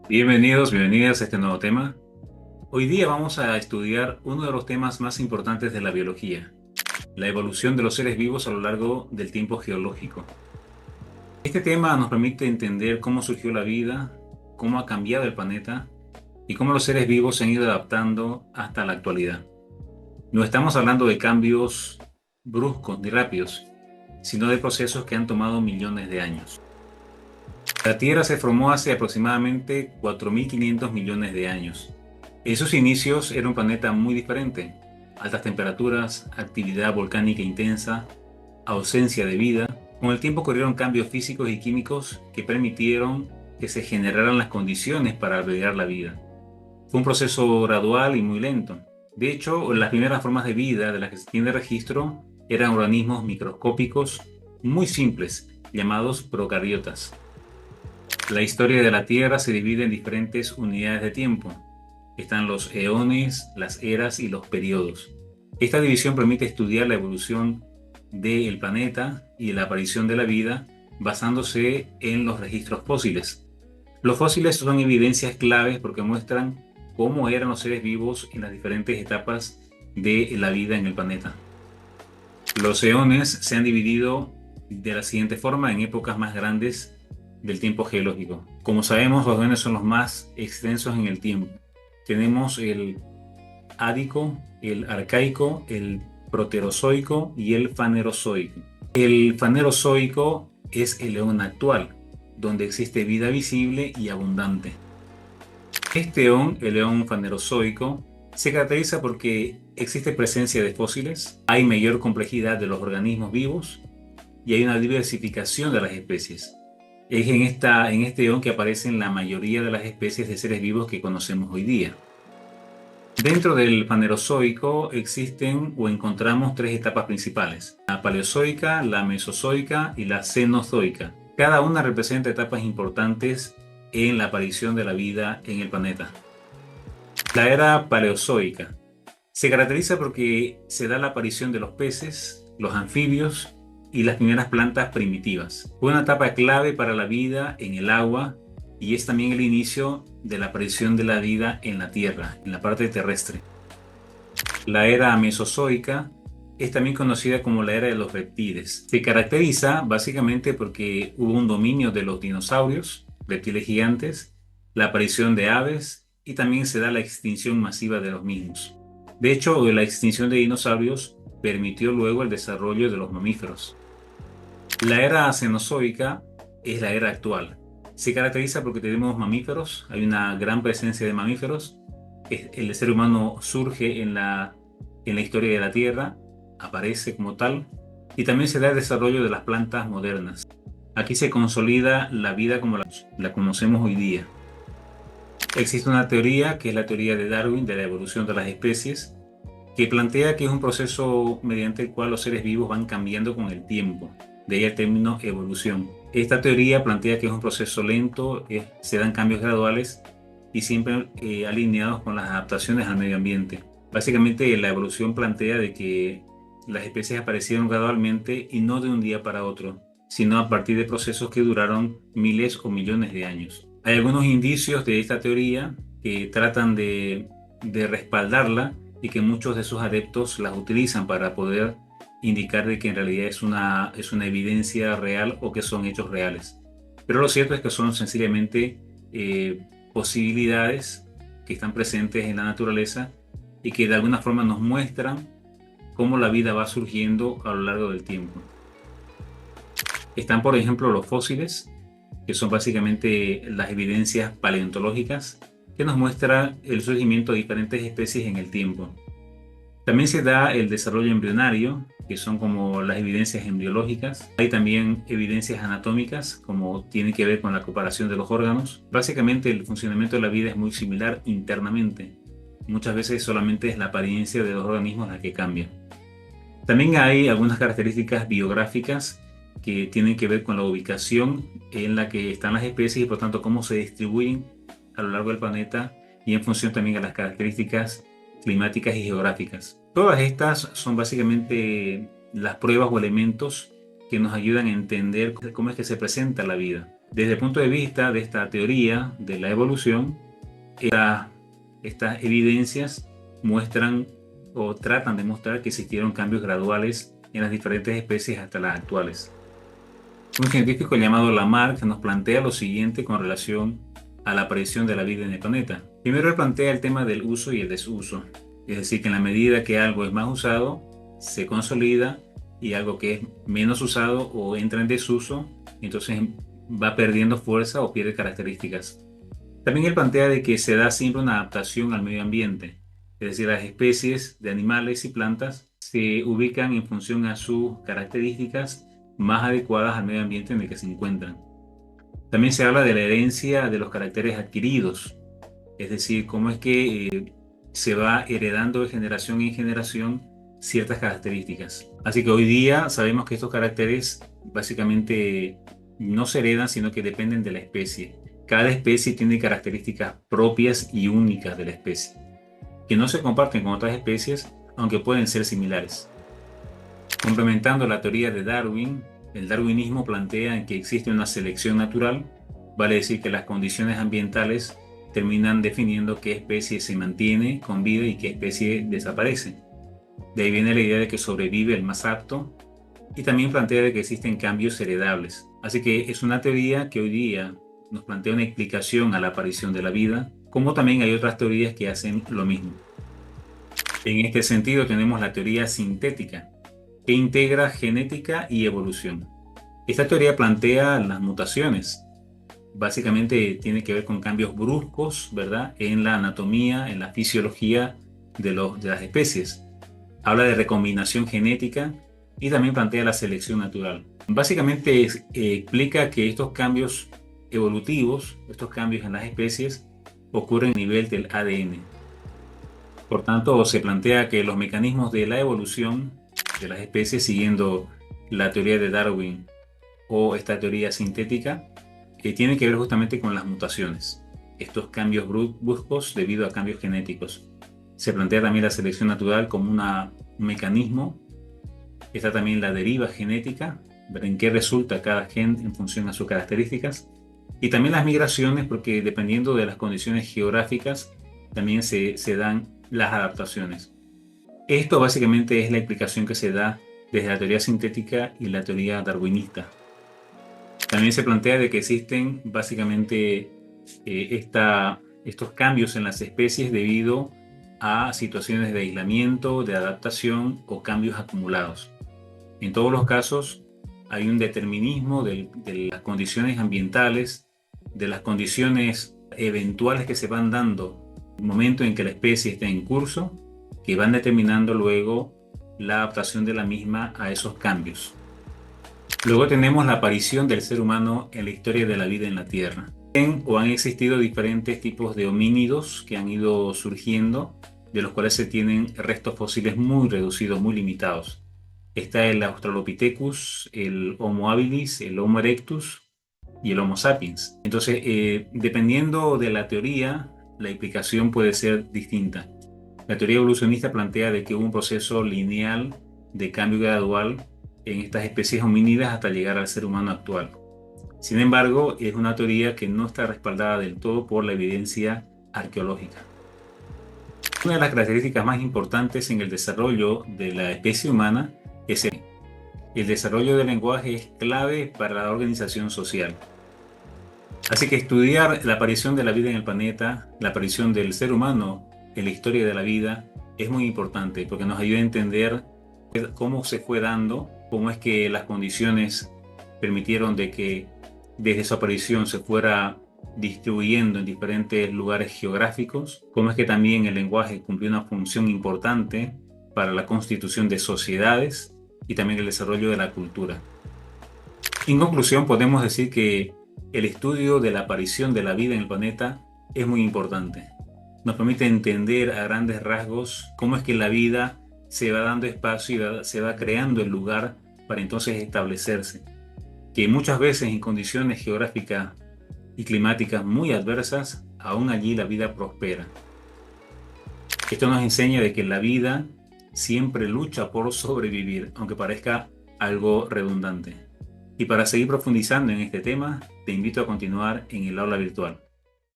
Bienvenidos, bienvenidas a este nuevo tema. Hoy día vamos a estudiar uno de los temas más importantes de la biología, la evolución de los seres vivos a lo largo del tiempo geológico. Este tema nos permite entender cómo surgió la vida, cómo ha cambiado el planeta y cómo los seres vivos se han ido adaptando hasta la actualidad. No estamos hablando de cambios bruscos ni rápidos, sino de procesos que han tomado millones de años. La Tierra se formó hace aproximadamente 4.500 millones de años. En sus inicios era un planeta muy diferente. Altas temperaturas, actividad volcánica intensa, ausencia de vida. Con el tiempo ocurrieron cambios físicos y químicos que permitieron que se generaran las condiciones para albergar la vida. Fue un proceso gradual y muy lento. De hecho, las primeras formas de vida de las que se tiene registro eran organismos microscópicos muy simples, llamados procariotas. La historia de la Tierra se divide en diferentes unidades de tiempo. Están los eones, las eras y los periodos. Esta división permite estudiar la evolución del planeta y la aparición de la vida basándose en los registros fósiles. Los fósiles son evidencias claves porque muestran cómo eran los seres vivos en las diferentes etapas de la vida en el planeta. Los eones se han dividido de la siguiente forma en épocas más grandes del tiempo geológico. Como sabemos, los eones son los más extensos en el tiempo. Tenemos el ádico, el arcaico, el proterozoico y el fanerozoico. El fanerozoico es el eón actual, donde existe vida visible y abundante. Este eón, el eón fanerozoico, se caracteriza porque existe presencia de fósiles, hay mayor complejidad de los organismos vivos y hay una diversificación de las especies. Es en este eón que aparecen la mayoría de las especies de seres vivos que conocemos hoy día. Dentro del Fanerozoico existen o encontramos tres etapas principales: la Paleozoica, la Mesozoica y la Cenozoica. Cada una representa etapas importantes en la aparición de la vida en el planeta. La era Paleozoica se caracteriza porque se da la aparición de los peces, los anfibios y las primeras plantas primitivas. Fue una etapa clave para la vida en el agua y es también el inicio de la aparición de la vida en la Tierra, en la parte terrestre. La era Mesozoica es también conocida como la era de los reptiles. Se caracteriza básicamente porque hubo un dominio de los dinosaurios, reptiles gigantes, la aparición de aves y también se da la extinción masiva de los mismos. De hecho, la extinción de dinosaurios permitió luego el desarrollo de los mamíferos. La era Cenozoica es la era actual. Se caracteriza porque tenemos mamíferos, hay una gran presencia de mamíferos. El ser humano surge en la historia de la Tierra, aparece como tal, y también se da el desarrollo de las plantas modernas. Aquí se consolida la vida como la conocemos hoy día. Existe una teoría que es la teoría de Darwin de la evolución de las especies, que plantea que es un proceso mediante el cual los seres vivos van cambiando con el tiempo. De ahí el término evolución. Esta teoría plantea que es un proceso lento, se dan cambios graduales y siempre alineados con las adaptaciones al medio ambiente. Básicamente la evolución plantea de que las especies aparecieron gradualmente y no de un día para otro, sino a partir de procesos que duraron miles o millones de años. Hay algunos indicios de esta teoría que tratan de respaldarla y que muchos de sus adeptos las utilizan para poder indicar de que en realidad es una evidencia real o que son hechos reales. Pero lo cierto es que son sencillamente posibilidades que están presentes en la naturaleza y que de alguna forma nos muestran cómo la vida va surgiendo a lo largo del tiempo. Están, por ejemplo, los fósiles, que son básicamente las evidencias paleontológicas que nos muestran el surgimiento de diferentes especies en el tiempo. También se da el desarrollo embrionario, que son como las evidencias embriológicas. Hay también evidencias anatómicas, como tiene que ver con la comparación de los órganos. Básicamente el funcionamiento de la vida es muy similar internamente. Muchas veces solamente es la apariencia de los organismos la que cambia. También hay algunas características biográficas que tienen que ver con la ubicación en la que están las especies y por tanto cómo se distribuyen a lo largo del planeta y en función también a las características climáticas y geográficas. Todas estas son básicamente las pruebas o elementos que nos ayudan a entender cómo es que se presenta la vida. Desde el punto de vista de esta teoría de la evolución, estas evidencias muestran o tratan de mostrar que existieron cambios graduales en las diferentes especies hasta las actuales. Un científico llamado Lamarck nos plantea lo siguiente con relación a la aparición de la vida en el planeta. Primero, él plantea el tema del uso y el desuso. Es decir, que en la medida que algo es más usado, se consolida, y algo que es menos usado o entra en desuso, entonces va perdiendo fuerza o pierde características. También él plantea de que se da siempre una adaptación al medio ambiente. Es decir, las especies de animales y plantas se ubican en función a sus características más adecuadas al medio ambiente en el que se encuentran. También se habla de la herencia de los caracteres adquiridos, es decir, cómo es que se va heredando de generación en generación ciertas características. Así que hoy día sabemos que estos caracteres básicamente no se heredan, sino que dependen de la especie. Cada especie tiene características propias y únicas de la especie, que no se comparten con otras especies, aunque pueden ser similares. Complementando la teoría de Darwin, el darwinismo plantea que existe una selección natural, vale decir que las condiciones ambientales terminan definiendo qué especie se mantiene con vida y qué especie desaparece. De ahí viene la idea de que sobrevive el más apto, y también plantea de que existen cambios heredables. Así que es una teoría que hoy día nos plantea una explicación a la aparición de la vida, como también hay otras teorías que hacen lo mismo. En este sentido tenemos la teoría sintética, que integra genética y evolución. Esta teoría plantea las mutaciones. Básicamente tiene que ver con cambios bruscos, ¿verdad?, en la anatomía, en la fisiología de las especies. Habla de recombinación genética y también plantea la selección natural. Básicamente explica que estos cambios evolutivos, estos cambios en las especies, ocurren a nivel del ADN. Por tanto, se plantea que los mecanismos de la evolución de las especies, siguiendo la teoría de Darwin o esta teoría sintética, tienen que ver justamente con las mutaciones, estos cambios bruscos debido a cambios genéticos. Se plantea también la selección natural como un mecanismo. Está también la deriva genética, ver en qué resulta cada gen en función a sus características. Y también las migraciones, porque dependiendo de las condiciones geográficas, también se dan las adaptaciones. Esto básicamente es la explicación que se da desde la teoría sintética y la teoría darwinista. También se plantea de que existen básicamente estos cambios en las especies debido a situaciones de aislamiento, de adaptación o cambios acumulados. En todos los casos hay un determinismo de las condiciones ambientales, de las condiciones eventuales que se van dando en el momento en que la especie está en curso, que van determinando luego la adaptación de la misma a esos cambios. Luego tenemos la aparición del ser humano en la historia de la vida en la Tierra. Han existido diferentes tipos de homínidos que han ido surgiendo, de los cuales se tienen restos fósiles muy reducidos, muy limitados. Está el Australopithecus, el Homo habilis, el Homo erectus y el Homo sapiens. Entonces, dependiendo de la teoría, la explicación puede ser distinta. La teoría evolucionista plantea de que hubo un proceso lineal de cambio gradual en estas especies homínidas hasta llegar al ser humano actual. Sin embargo, es una teoría que no está respaldada del todo por la evidencia arqueológica. Una de las características más importantes en el desarrollo de la especie humana es el desarrollo del lenguaje es clave para la organización social. Así que estudiar la aparición de la vida en el planeta, la aparición del ser humano en la historia de la vida, es muy importante porque nos ayuda a entender cómo se fue dando, cómo es que las condiciones permitieron de que desde su aparición se fuera distribuyendo en diferentes lugares geográficos, cómo es que también el lenguaje cumplió una función importante para la constitución de sociedades y también el desarrollo de la cultura. En conclusión, podemos decir que el estudio de la aparición de la vida en el planeta es muy importante. Nos permite entender a grandes rasgos cómo es que la vida se va dando espacio y se va creando el lugar para entonces establecerse. Que muchas veces en condiciones geográficas y climáticas muy adversas, aún allí la vida prospera. Esto nos enseña de que la vida siempre lucha por sobrevivir, aunque parezca algo redundante. Y para seguir profundizando en este tema, te invito a continuar en el aula virtual.